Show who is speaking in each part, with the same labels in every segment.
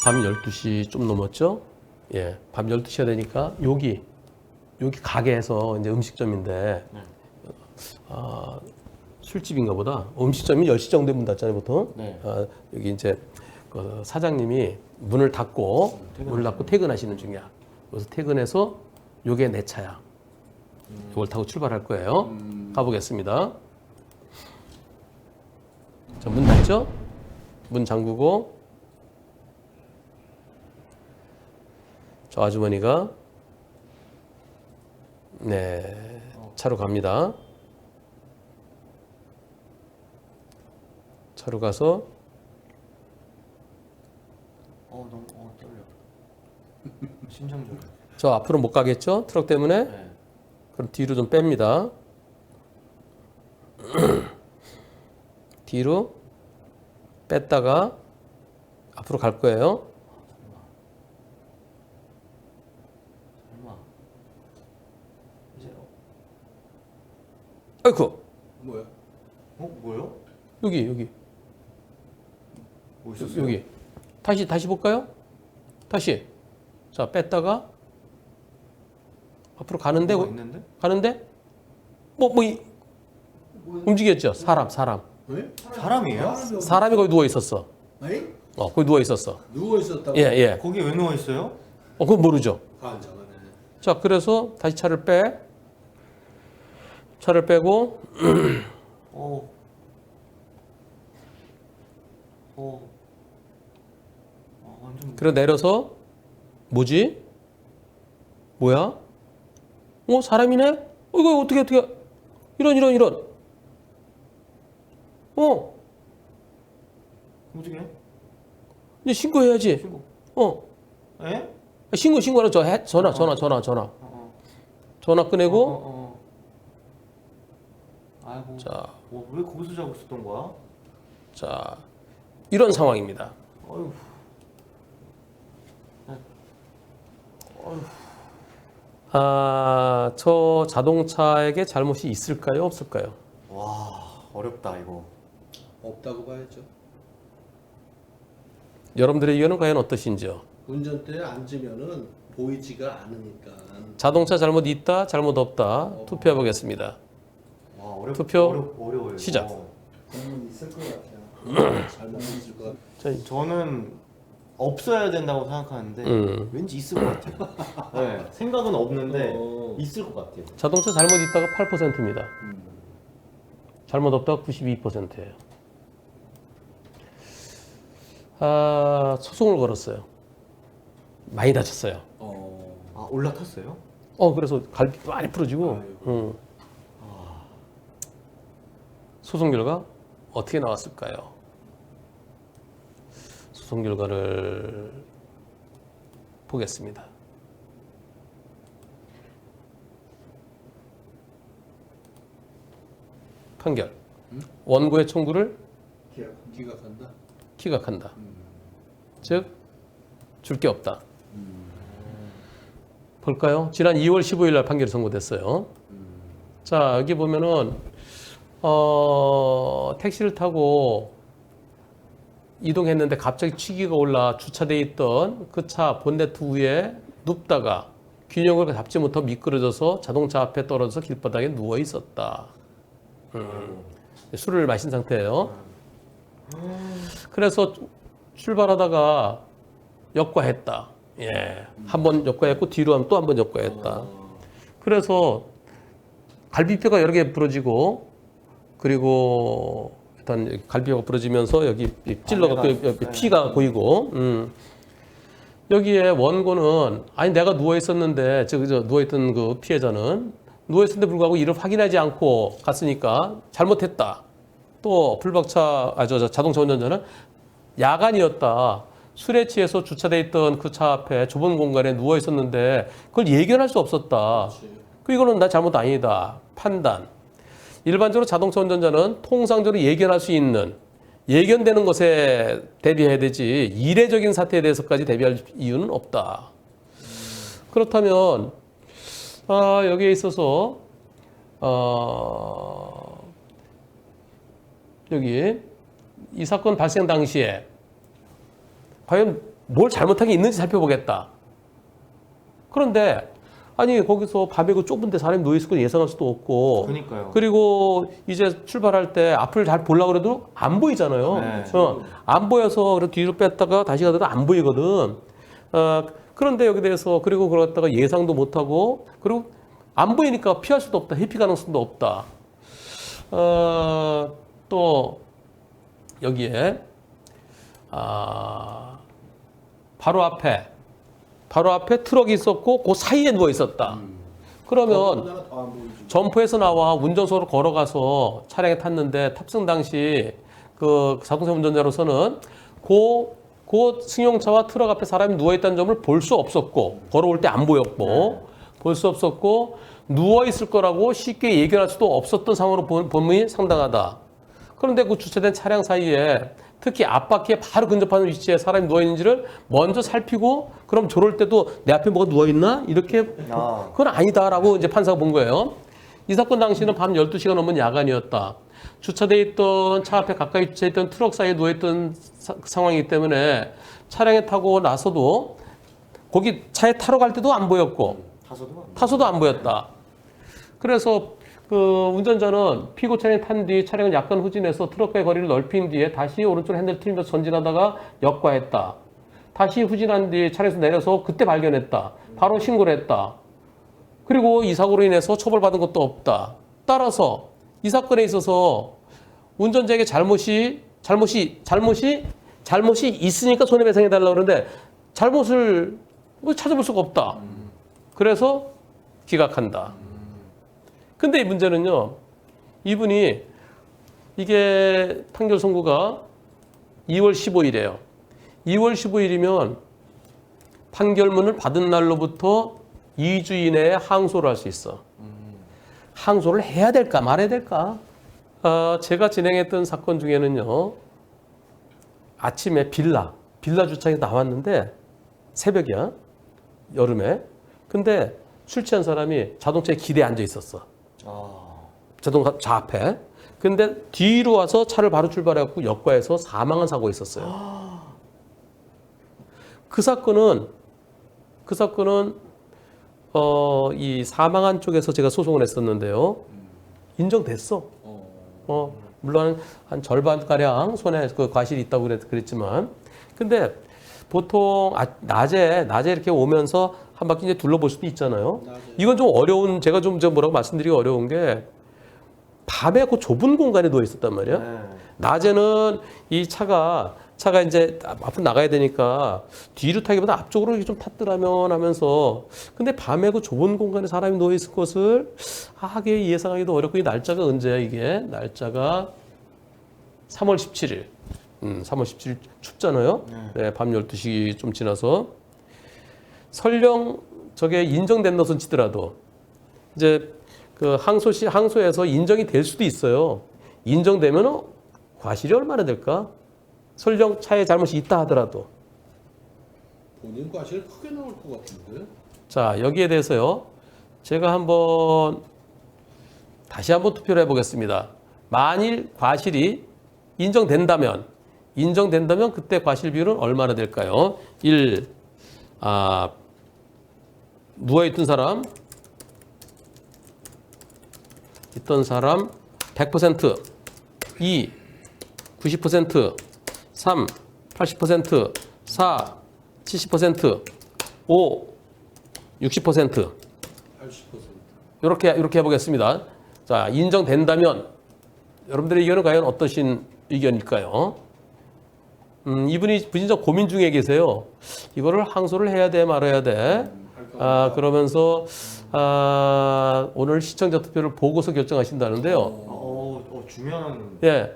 Speaker 1: 밤 12시 좀 넘었죠? 예, 밤 12시가 되니까 여기 가게에서 이제 음식점인데 술집인가 보다. 음식점이 10시 정도에 문 닫잖아요, 보통.
Speaker 2: 네.
Speaker 1: 여기 이제 그 사장님이 문을 닫고 퇴근하시는 중이야. 그래서 퇴근해서 요게 내 차야. 이걸 타고 출발할 거예요. 가보겠습니다. 자, 문 닫죠? 문 잠그고 저 아주머니가 네, 차로 갑니다. 차로 가서
Speaker 2: 너무 떨려. 심장 졸여.
Speaker 1: 저 앞으로 못 가겠죠? 트럭 때문에?
Speaker 2: 네.
Speaker 1: 그럼 뒤로 좀 뺍니다. 뒤로 뺐다가 앞으로 갈 거예요.
Speaker 2: 설마. 이제
Speaker 1: 아이쿠,
Speaker 3: 뭐야?
Speaker 2: 뭐요?
Speaker 1: 여기
Speaker 2: 뭐 있었어요?
Speaker 1: 여기 다시 볼까요? 다시. 자, 뺐다가 앞으로 가는데
Speaker 2: 뭐가 있는데?
Speaker 1: 가는데 움직였죠? 사람
Speaker 3: 네?
Speaker 2: 사람이에요?
Speaker 1: 사람이 거기 누워 있었어.
Speaker 3: 아니?
Speaker 1: 거기 누워 있었어.
Speaker 3: 누워 있었다고?
Speaker 1: 예.
Speaker 2: 거기 왜 누워 있어요?
Speaker 1: 그건 모르죠.
Speaker 3: 환장하네.
Speaker 1: 자, 그래서 다시 차를 빼고
Speaker 2: 어. 완전.
Speaker 1: 그리고 내려서 뭐지? 뭐야? 사람이네? 이거 어떻게 이런
Speaker 2: 움직이네?
Speaker 1: 이제 신고해야지.
Speaker 2: 신고. 에?
Speaker 1: 신고하라. 전화. 전화 꺼내고.
Speaker 2: 아이고.
Speaker 1: 자,
Speaker 2: 왜 거기서 자고 있었던 거야?
Speaker 1: 자, 이런 상황입니다.
Speaker 2: 어휴.
Speaker 1: 저 자동차에게 잘못이 있을까요? 없을까요?
Speaker 2: 와, 어렵다 이거.
Speaker 3: 없다고 봐야죠.
Speaker 1: 여러분들의 의견은 과연 어떠신지요?
Speaker 3: 운전대에 앉으면은 보이지가 않으니까.
Speaker 1: 자동차 잘못 있다, 잘못 없다. 투표해 보겠습니다.
Speaker 2: 와,
Speaker 1: 투표
Speaker 2: 어려워요.
Speaker 1: 시작.
Speaker 3: 잘못 있을 것 같아요. 잘못 있을 것 같아요.
Speaker 2: 저는 없어야 된다고 생각하는데 왠지 있을 것 같아요. 네, 생각은 없는데 있을 것 같아요.
Speaker 1: 자동차 잘못 있다가 8%입니다. 잘못 없다가 92%예요. 소송을 걸었어요. 많이 다쳤어요.
Speaker 2: 올라탔어요?
Speaker 1: 그래서 갈비도 많이 부러지고. 소송 결과 어떻게 나왔을까요? 소송 결과를 보겠습니다. 판결. 원고의 청구를
Speaker 3: 기각한다.
Speaker 1: 기각한다. 즉, 줄 게 없다. 볼까요? 지난 2월 15일 날 판결이 선고됐어요. 자, 여기 보면은 택시를 타고 이동했는데 갑자기 취기가 올라 주차돼 있던 그 차 본네트 위에 눕다가 균형을 잡지 못하고 미끄러져서 자동차 앞에 떨어져서 길바닥에 누워 있었다. 술을 마신 상태예요. 그래서 출발하다가 역과했다. 예, 한 번 역과했고 뒤로 하면 또 한 번 역과했다. 그래서 갈비뼈가 여러 개 부러지고 그리고 일단 갈비뼈가 부러지면서 여기 찔러갖고 여기 피가 보이고 여기에 원고는 아니 내가 누워 있었는데 저 누워 있던 그 피해자는 누워 있었는데 불구하고 이를 확인하지 않고 갔으니까 잘못했다. 또 불박차 저 자동차 운전자는 야간이었다. 술에 취해서 주차돼 있던 그 차 앞에 좁은 공간에 누워 있었는데 그걸 예견할 수 없었다. 이거는 나 잘못 아니다. 판단. 일반적으로 자동차 운전자는 통상적으로 예견할 수 있는 예견되는 것에 대비해야 되지 이례적인 사태에 대해서까지 대비할 이유는 없다. 그렇다면 여기에 있어서 여기 이 사건 발생 당시에 과연 뭘 잘못한 게 있는지 살펴보겠다. 그런데 아니 거기서 밤에 그 좁은 데 사람이 누워있을 거 예상할 수도 없고
Speaker 2: 그러니까요.
Speaker 1: 그리고 이제 출발할 때 앞을 잘 보려고 그래도 안 보이잖아요.
Speaker 2: 네.
Speaker 1: 안 보여서 그래 뒤로 뺐다가 다시 가도 안 보이거든. 그런데 여기 대해서 그리고 그러다가 예상도 못하고 그리고 안 보이니까 피할 수도 없다. 회피 가능성도 없다. 또 여기에 바로 앞에 트럭이 있었고 그 사이에 누워 있었다. 그러면
Speaker 3: 더군다나 더안 보이지.
Speaker 1: 점프해서 나와 운전석으로 걸어가서 차량에 탔는데 탑승 당시 그 자동차 운전자로서는 그 승용차와 트럭 앞에 사람이 누워 있다는 점을 볼 수 없었고 걸어올 때 안 보였고 볼 수 없었고 누워 있을 거라고 쉽게 예견할 수도 없었던 상황으로 보면 상당하다. 그런데 그 주차된 차량 사이에 특히 앞바퀴에 바로 근접하는 위치에 사람이 누워 있는지를 먼저 살피고 그럼 저럴 때도 내 앞에 뭐가 누워 있나 이렇게 그건 아니다라고 이제 판사가 본 거예요. 이 사건 당시는 밤 12시가 넘은 야간이었다. 주차돼 있던 차 앞에 가까이 주차해 있던 트럭 사이에 누워 있던 상황이기 때문에 차량에 타고 나서도 거기 차에 타러 갈 때도 안 보였고 타서도 안 보였다. 그래서 그 운전자는 피고 차량에 탄 뒤 차량을 약간 후진해서 트럭과의 거리를 넓힌 뒤에 다시 오른쪽 핸들 틀면서 전진하다가 역과했다. 다시 후진한 뒤 차량에서 내려서 그때 발견했다. 바로 신고를 했다. 그리고 이 사고로 인해서 처벌받은 것도 없다. 따라서 이 사건에 있어서 운전자에게 잘못이 있으니까 손해배상해달라고 그러는데 잘못을 찾아볼 수가 없다. 그래서 기각한다. 근데 이 문제는요, 이분이 이게 판결 선고가 2월 15일이에요. 2월 15일이면 판결문을 받은 날로부터 2주 이내에 항소를 할 수 있어. 항소를 해야 될까 말아야 될까? 제가 진행했던 사건 중에는요, 아침에 빌라 주차장에 나왔는데 새벽이야, 여름에. 근데 술 취한 사람이 자동차에 기대에 앉아 있었어. 자동차 앞에. 근데 뒤로 와서 차를 바로 출발해갖고 역과해서 사망한 사고가 있었어요. 그 사건은 이 사망한 쪽에서 제가 소송을 했었는데요. 인정됐어. 물론 한 절반가량 손해 그 과실이 있다고 그랬지만. 근데 보통 낮에 이렇게 오면서 한 바퀴 이제 둘러볼 수도 있잖아요. 이건 좀 어려운, 제가 좀 뭐라고 말씀드리기 어려운 게 밤에 그 좁은 공간에 누워 있었단 말이야. 낮에는 이 차가 이제 앞으로 나가야 되니까 뒤로 타기보다 앞쪽으로 이렇게 좀 탔더라면 하면서 근데 밤에 그 좁은 공간에 사람이 누워 있을 것을 하게 예상하기도 어렵고 이 날짜가 언제야 이게? 날짜가 3월 17일. 3월 17일 춥잖아요. 네, 밤 12시 좀 지나서 설령 저게 인정된 것은 치더라도 이제 그 항소에서 인정이 될 수도 있어요. 인정되면 과실이 얼마나 될까? 설령 차에 잘못이 있다 하더라도.
Speaker 3: 본인 과실 크게 나올 것 같은데.
Speaker 1: 자, 여기에 대해서요. 제가 다시 한번 투표를 해보겠습니다. 만일 과실이 인정된다면 그때 과실 비율은 얼마나 될까요? 1. 누워있던 사람 100%, 2. 90%, 3. 80%, 4. 70%, 5. 60%.
Speaker 3: 80%.
Speaker 1: 이렇게 해보겠습니다. 자, 인정된다면 여러분들의 의견은 과연 어떠신 의견일까요? 이분이 진짜 고민 중에 계세요. 이거를 항소를 해야 돼 말아야 돼. 그러면서 오늘 시청자 투표를 보고서 결정하신다는데요.
Speaker 2: 중요한.
Speaker 1: 예.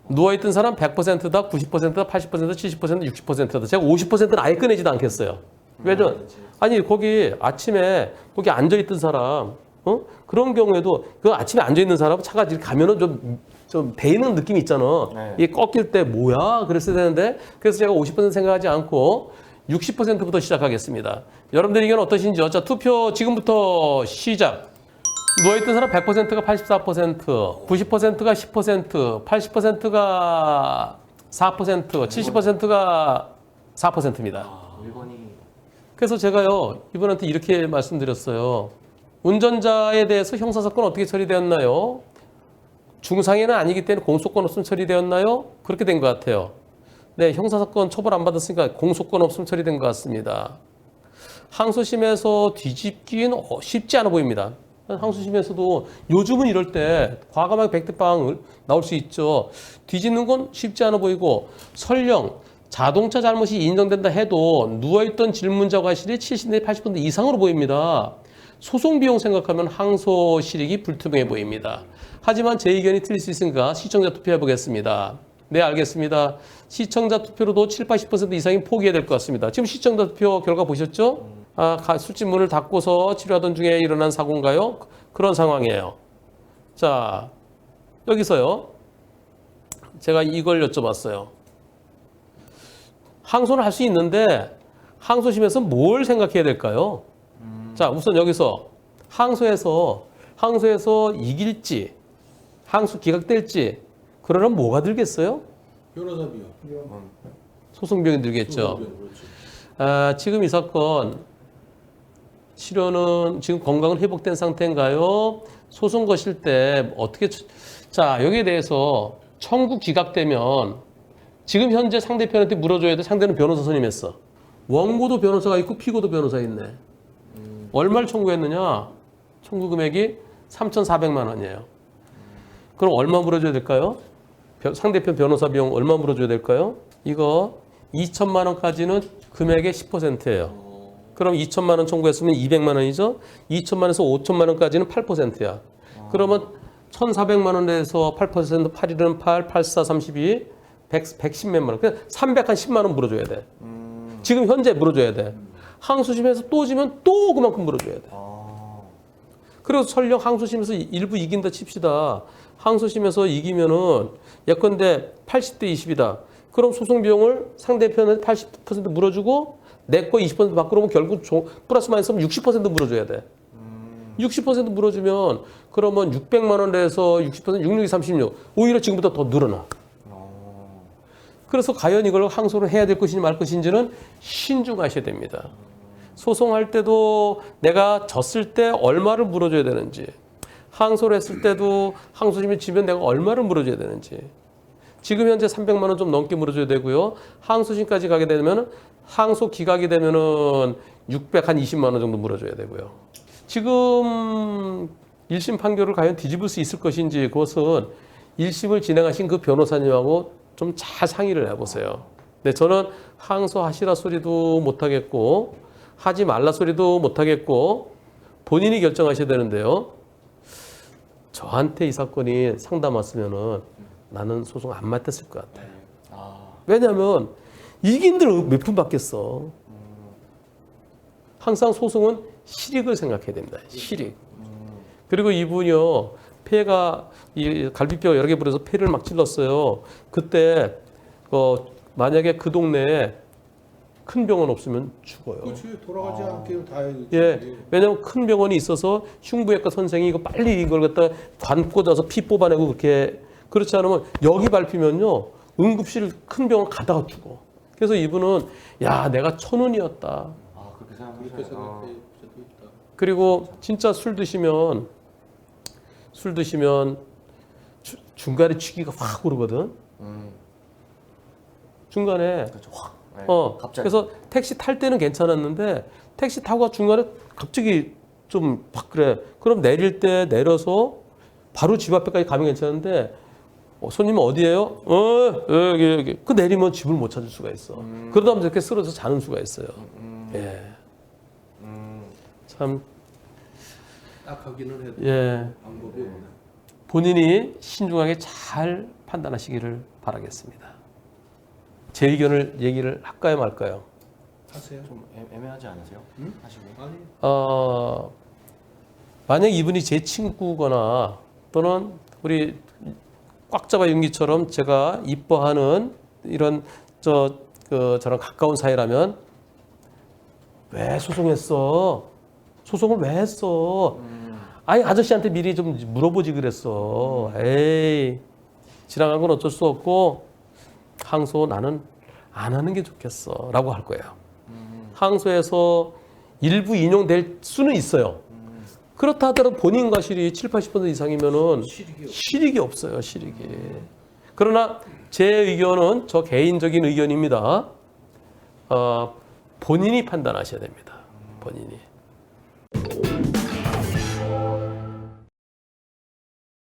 Speaker 1: 누워있던 사람 100%다, 90%다, 80%다, 70%다, 60%다. 제가 50%는 아예 꺼내지도 않겠어요. 왜냐면 아니 거기 아침에 거기 앉아있던 사람 그런 경우에도 그 아침에 앉아있는 사람 차가 이렇게 가면은 좀 데이는 느낌이 있잖아.
Speaker 2: 네.
Speaker 1: 이게 꺾일 때 뭐야? 그랬어야 되는데 그래서 제가 50% 생각하지 않고 60%부터 시작하겠습니다. 여러분들 의견 어떠신지요? 자, 투표 지금부터 시작. 누워있던 사람 100%가 84%, 90%가 10%, 80%가 4%, 70%가 4%입니다.
Speaker 2: 1번이
Speaker 1: 그래서 제가요 이분한테 이렇게 말씀드렸어요. 운전자에 대해서 형사사건 어떻게 처리되었나요? 중상해는 아니기 때문에 공소권 없음 처리되었나요? 그렇게 된 것 같아요. 네, 형사사건 처벌 안 받았으니까 공소권 없음 처리된 것 같습니다. 항소심에서 뒤집기는 쉽지 않아 보입니다. 항소심에서도 요즘은 이럴 때 과감하게 백대빵 나올 수 있죠. 뒤집는 건 쉽지 않아 보이고 설령 자동차 잘못이 인정된다 해도 누워있던 질문자 과실이 70에서 80% 이상으로 보입니다. 소송 비용 생각하면 항소 실익이 불투명해 보입니다. 하지만 제 의견이 틀릴 수 있으니까 시청자 투표해 보겠습니다. 네, 알겠습니다. 시청자 투표로도 7, 80% 이상이 포기해야 될 것 같습니다. 지금 시청자 투표 결과 보셨죠? 술집 문을 닫고서 치료하던 중에 일어난 사고인가요? 그런 상황이에요. 자, 여기서요. 제가 이걸 여쭤봤어요. 항소는 할 수 있는데 항소심에서 뭘 생각해야 될까요? 자, 우선 여기서 항소에서 이길지 항소 기각될지 그러면 뭐가 들겠어요?
Speaker 3: 변호사 비용.
Speaker 1: 소송 비용이 들겠죠.
Speaker 3: 그렇죠.
Speaker 1: 지금 이 사건 치료는 지금 건강은 회복된 상태인가요? 소송 거실 때 어떻게 자, 여기에 대해서 청구 기각되면 지금 현재 상대편한테 물어줘야 돼. 상대는 변호사 선임했어. 원고도 변호사가 있고 피고도 변호사 있네. 얼마를 청구했느냐? 청구 금액이 3,400만 원이에요. 그럼 얼마 물어줘야 될까요? 상대편 변호사 비용 얼마 물어줘야 될까요? 이거 2천만 원까지는 금액의 10%예요. 그럼 2천만 원 청구했으면 200만 원이죠? 2천만 원에서 5천만 원까지는 8%야. 그러면 1,400만 원에서 8%, 8일은 8, 8, 4, 32, 110몇만 원. 그냥 310만 원 물어줘야 돼. 지금 현재 물어줘야 돼. 항소심에서 또 지면 또 그만큼 물어줘야 돼. 그리고 설령 항소심에서 일부 이긴다 칩시다. 항소심에서 이기면은 예컨대 80대 20이다. 그럼 소송 비용을 상대편에 80% 물어주고 내 거 20% 받고 그러면 결국 플러스 마이너스 60% 물어줘야 돼. 60% 물어주면 그러면 600만 원에서 60% 66, 36 오히려 지금보다 더 늘어나. 그래서 과연 이걸 항소를 해야 될 것인지 말 것인지는 신중하셔야 됩니다. 소송할 때도 내가 졌을 때 얼마를 물어줘야 되는지, 항소를 했을 때도 항소심이 지면 내가 얼마를 물어줘야 되는지. 지금 현재 300만 원 좀 넘게 물어줘야 되고요. 항소심까지 가게 되면 항소 기각이 되면은 620만 원 정도 물어줘야 되고요. 지금 1심 판결을 과연 뒤집을 수 있을 것인지 그것은 1심을 진행하신 그 변호사님하고 좀 잘 상의를 해보세요. 네, 저는 항소하시라 소리도 못하겠고 하지 말라 소리도 못하겠고 본인이 결정하셔야 되는데요. 저한테 이 사건이 상담 왔으면은 나는 소송 안 맡았을 것 같아요. 왜냐하면 이긴들 몇 푼 받겠어. 항상 소송은 실익을 생각해야 됩니다. 실익. 그리고 이분이요. 폐가 이 갈비뼈가 여러 개 부러서 폐를 막 찔렀어요. 그때 만약에 그 동네에 큰 병원 없으면 죽어요.
Speaker 3: 그렇지. 돌아가지 않게 다 해야지.
Speaker 1: 예, 왜냐면 큰 병원이 있어서 흉부외과 선생이 이거 빨리 이걸 갖다 관 꽂아서 피 뽑아내고 그렇지 않으면 여기 밟히면요 응급실 큰 병원 가다가 죽어. 그래서 이분은 야 내가 천운이었다.
Speaker 2: 그렇게
Speaker 3: 그렇게
Speaker 2: 생각하시죠.
Speaker 3: 생각해 수도 있다.
Speaker 1: 그리고 진짜 술 드시면 중간에 취기가 확 오르거든. 중간에
Speaker 2: 그렇죠. 확. 네, 갑자기.
Speaker 1: 그래서 택시 탈 때는 괜찮았는데 택시 타고 중간에 갑자기 좀 막 그래. 그럼 내릴 때 내려서 바로 집 앞에까지 가면 괜찮은데 손님은 어디예요? 여기. 그 내리면 집을 못 찾을 수가 있어. 그러다 보면 이렇게 쓰러져 자는 수가 있어요. 예. 참.
Speaker 3: 딱 하기는 해도
Speaker 1: 예.
Speaker 3: 방법이 없네.
Speaker 1: 본인이 신중하게 잘 판단하시기를 바라겠습니다. 제 의견을 얘기를 할까요 말까요?
Speaker 3: 하세요.
Speaker 2: 좀 애매하지 않으세요? 하시고.
Speaker 3: 아니.
Speaker 1: 만약 이분이 제 친구거나 또는 우리 꽉 잡아 윤기처럼 제가 이뻐하는 이런 저랑 가까운 사이라면 왜 소송했어? 소송을 왜 했어? 아니 아저씨한테 미리 좀 물어보지 그랬어. 에이 지나간 건 어쩔 수 없고 항소 나는 안 하는 게 좋겠어 라고 할 거예요. 항소에서 일부 인용될 수는 있어요. 그렇다 하더라도 본인 과실이 7, 80% 이상이면은 실익이 없어요. 실익이. 그러나 제 의견은 저 개인적인 의견입니다. 본인이 판단하셔야 됩니다. 본인이.